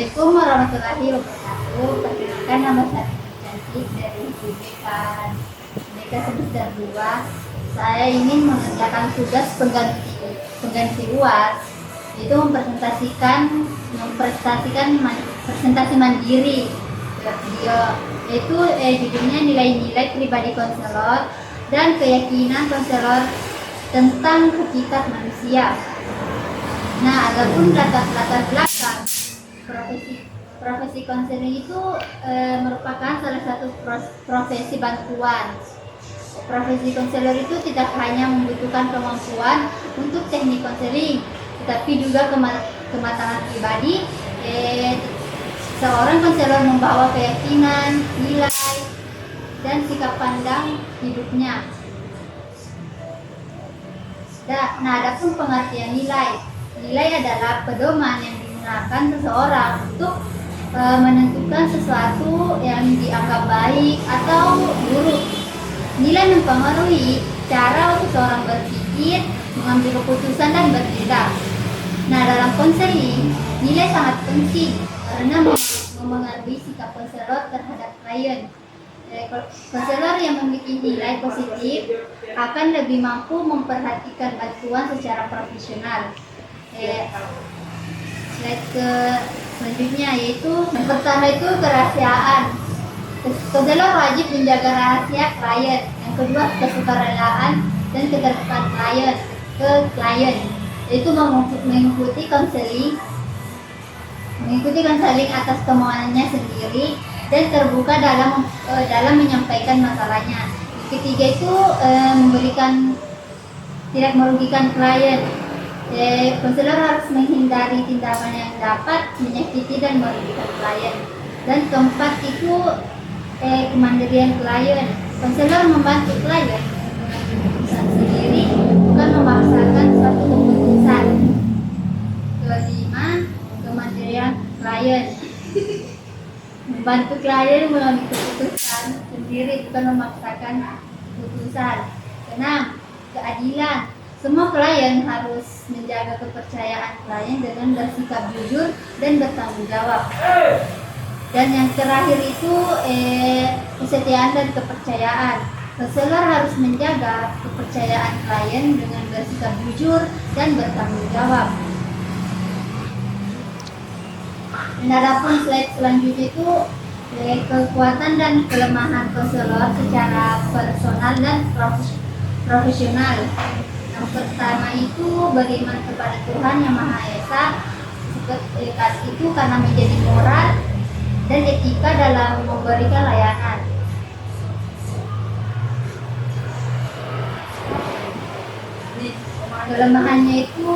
Assalamualaikum warahmatullahi wabarakatuh. Perkenalkan, nama saya Cantik dari BK semester 2. Saya ingin mengerjakan tugas pengganti UAS, yaitu presentasi mandiri ke video, yaitu judulnya nilai-nilai pribadi konselor dan keyakinan konselor tentang hakikat manusia. Nah, adapun latar belakang profesi konseling itu merupakan salah satu profesi bantuan. Profesi konselor itu tidak hanya membutuhkan kemampuan untuk teknik konseling, tetapi juga kematangan pribadi. Seorang konselor membawa keyakinan, nilai, dan sikap pandang hidupnya. Nah, adapun pengertian nilai. Nilai adalah pedoman yang digunakan seseorang untuk menentukan sesuatu yang dianggap baik atau buruk. Nilai mempengaruhi cara seseorang berpikir, mengambil keputusan, dan bertindak. Nah, dalam konseling, nilai sangat penting karena mempengaruhi sikap konselor terhadap klien. Konselor yang memiliki nilai positif akan lebih mampu memperhatikan bantuan secara profesional. Slide selanjutnya, yaitu yang pertama itu kerahasiaan. Konselor wajib menjaga rahasia klien. Yang kedua, kesukarelaan dan keterbukaan klien ke klien, yaitu mengikuti konseling atas kemauannya sendiri dan terbuka dalam menyampaikan masalahnya. Ketiga itu tidak merugikan klien. Konselor harus menghindari tindakan yang dapat menyakiti dan merugikan klien. Dan keempat itu kemandirian klien. Konselor membantu klien dengan keputusan sendiri, bukan memaksakan suatu keputusan. Kelima, kemandirian klien. Membantu klien mengambil keputusan sendiri, bukan memaksakan keputusan. Keenam, keadilan. Semua klien harus menjaga kepercayaan klien dengan bersikap jujur dan bertanggung jawab. Dan yang terakhir itu kesetiaan dan kepercayaan. Konselor harus menjaga kepercayaan klien dengan bersikap jujur dan bertanggung jawab. Dan adapun slide selanjutnya itu kekuatan dan kelemahan konselor secara personal dan profesional. Yang pertama itu beriman kepada Tuhan Yang Maha Esa, itu karena menjadi moral dan etika dalam memberikan layanan. Kelemahannya itu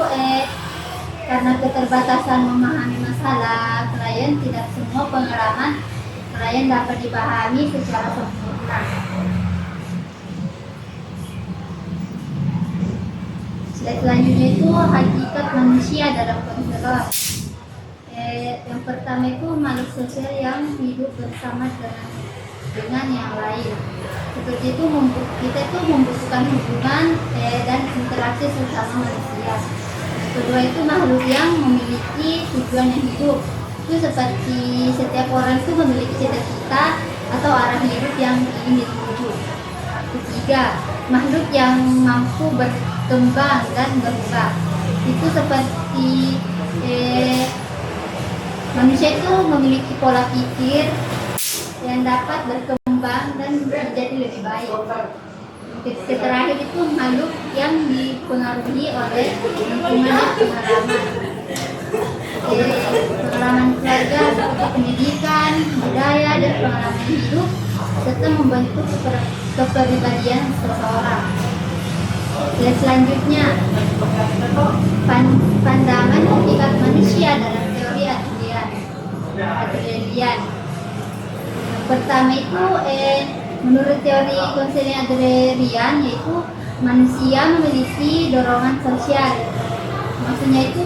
karena keterbatasan memahami masalah klien, tidak semua pengalaman klien dapat dipahami secara sempurna. Selanjutnya itu hakikat manusia dalam konselor. Yang pertama itu makhluk sosial yang hidup bersama dengan yang lain. Seperti itu kita itu membutuhkan hubungan dan interaksi sesama manusia. Kedua itu makhluk yang memiliki tujuan yang hidup. Itu seperti setiap orang itu memiliki cita-cita atau arah hidup yang ingin dituju. Ketiga, makhluk yang mampu berkembang dan berubah. Itu seperti manusia itu memiliki pola pikir yang dapat berkembang dan menjadi lebih baik. Terakhir itu makhluk yang dipengaruhi oleh lingkungan dan pengalaman keluarga seperti pendidikan, budaya, dan pengalaman hidup serta membentuk kepribadian seseorang. Dan selanjutnya, pandangan hakikat manusia dalam teori Adlerian. Pertama itu menurut teori konseling Adlerian, yaitu manusia memiliki dorongan sosial. Maksudnya itu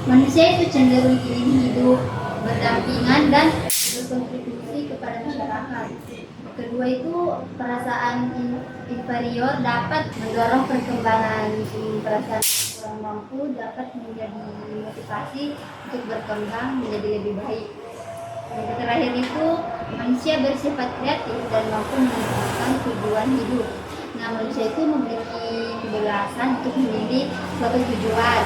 manusia itu cenderung ingin hidup berdampingan dan berkontribusi kepada masyarakat. kedua itu perasaan inferior dapat mendorong perkembangan perasaan kurang mampu dapat menjadi motivasi untuk berkembang menjadi lebih baik. Yang terakhir itu manusia bersifat kreatif dan mampu menemukan tujuan hidup. Nah, manusia itu memiliki kebebasan untuk memilih suatu tujuan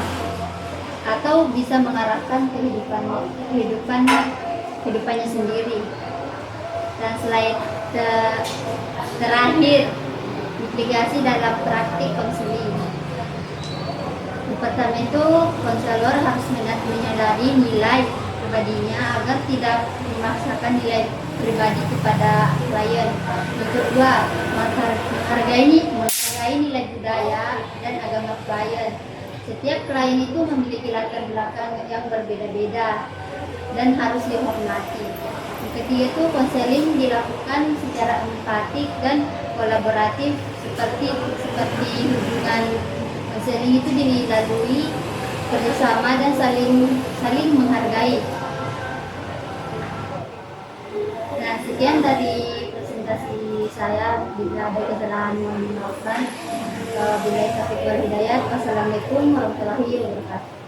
atau bisa mengarahkan kehidupannya sendiri. Dan selain terakhir, implikasi dalam praktik konseling. Yang pertama itu konselor harus menyadari nilai pribadinya agar tidak memaksakan nilai pribadi kepada klien. Yang kedua, menghargai nilai budaya dan agama klien. Setiap klien itu memiliki latar belakang yang berbeda-beda dan harus dihormati. Yang ketiga itu konseling dilakukan secara empatik dan kolaboratif seperti hubungan konseling itu dilalui kerjasama dan saling menghargai. Nah, sekian dari presentasi saya. Bila ada kesalahan mohon dimaafkan. Wabillahi taufiq wal hidayah. Wassalamualaikum warahmatullahi wabarakatuh.